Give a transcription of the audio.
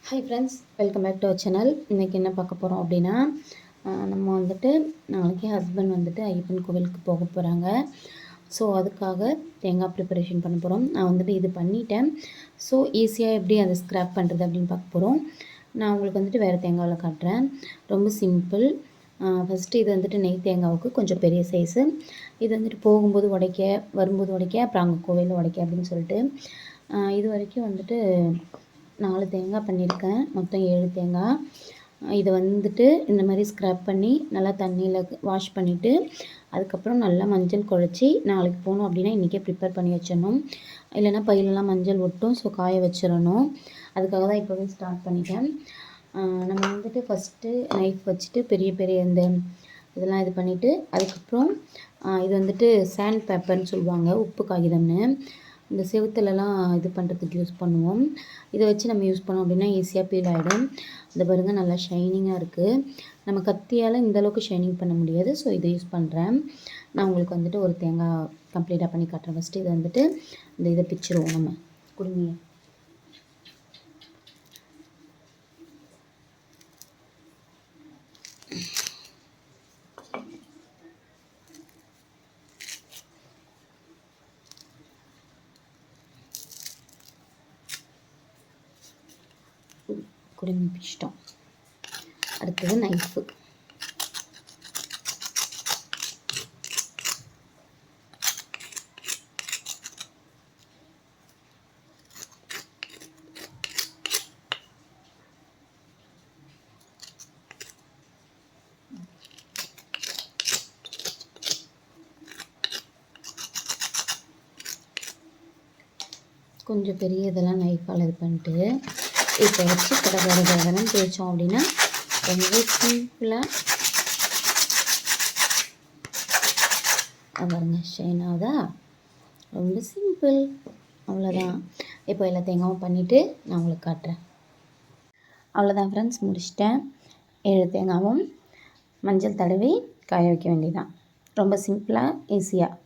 Hi friends, welcome back to our channel. இன்றைக்கி என்ன பார்க்க போகிறோம் அப்படின்னா, நம்ம வந்துட்டு நாளைக்கு ஹஸ்பண்ட் வந்துட்டு ஐயப்பன் கோவிலுக்கு போக போகிறாங்க. ஸோ அதுக்காக தேங்காய் ப்ரிப்பரேஷன் பண்ண போகிறோம். நான் வந்துட்டு இது பண்ணிட்டேன். ஸோ ஈஸியாக எப்படி அதை ஸ்க்ராப் பண்ணுறது அப்படின்னு பார்க்க போகிறோம். நான் உங்களுக்கு வந்துட்டு வேறு தேங்காவில் காட்டுறேன். ரொம்ப சிம்பிள். ஃபஸ்ட்டு இது வந்துட்டு நெய் தேங்காவுக்கு கொஞ்சம் பெரிய சைஸு. இது வந்துட்டு போகும்போது உடைக்க, வரும்போது உடைக்க, அப்புறம் அங்கே கோவிலில் உடைக்க அப்படின்னு சொல்லிட்டு இது வரைக்கும் வந்துட்டு 4 தேங்காய் பண்ணியிருக்கேன். மொத்தம் 7 தேங்காய். இதை வந்துட்டு இந்த மாதிரி ஸ்க்ரப் பண்ணி நல்லா தண்ணியில் வாஷ் பண்ணிவிட்டு அதுக்கப்புறம் நல்லா மஞ்சள் குழச்சி நாளைக்கு போகணும் அப்படின்னா இன்றைக்கே ப்ரிப்பேர் பண்ணி வச்சிடணும். இல்லைனா பையிலலாம் மஞ்சள் ஒட்டும். ஸோ காய வச்சிடணும். அதுக்காக தான் இப்போவே ஸ்டார்ட் பண்ணிட்டேன். நம்ம வந்துட்டு ஃபஸ்ட்டு நைஃப் வச்சுட்டு பெரிய பெரிய இந்த இதெல்லாம் இது பண்ணிவிட்டு அதுக்கப்புறம் இது வந்துட்டு சாண்ட் பேப்பர்னு சொல்லுவாங்க, உப்பு காகிதம்னு. இந்த செவுத்துலலாம் இது பண்ணுறதுக்கு யூஸ் பண்ணுவோம். இதை வச்சு நம்ம யூஸ் பண்ணோம் அப்படின்னா ஈஸியாக பீல் ஆகிடும். இந்த பாருங்கள், நல்லா ஷைனிங்காக இருக்குது. நம்ம கத்தியால் இந்தளவுக்கு ஷைனிங் பண்ண முடியாது. ஸோ இதை யூஸ் பண்ணுறேன். நான் உங்களுக்கு வந்துட்டு ஒரு தேங்காய் கம்ப்ளீட்டாக பண்ணி காட்டுறேன். ஃபஸ்ட்டு இதை வந்துட்டு இந்த இதை பிச்சிருவோம். நம்ம குடுமையை குடுமி பிச்சிட்டோம். அடுத்தது நைஃபு. கொஞ்சம் பெரிய இதெல்லாம் நைஃபால் இது பண்ணிட்டு இப்போ வச்சு கடகடன்னு தேய்ச்சோம் அப்படின்னா ரொம்ப சிம்பிளாக பாருங்க, ஷைன் ஆகுதா? ரொம்ப சிம்பிள், அவ்வளோதான். இப்போ எல்லா தேங்காயும் பண்ணிவிட்டு நான் உங்களுக்கு காட்டுறேன். அவ்வளோதான் ஃப்ரெண்ட்ஸ், முடிச்சிட்டேன். 7 தேங்காவும் மஞ்சள் தடவி காய வைக்க வேண்டியதான். ரொம்ப சிம்பிளாக ஈஸியாக.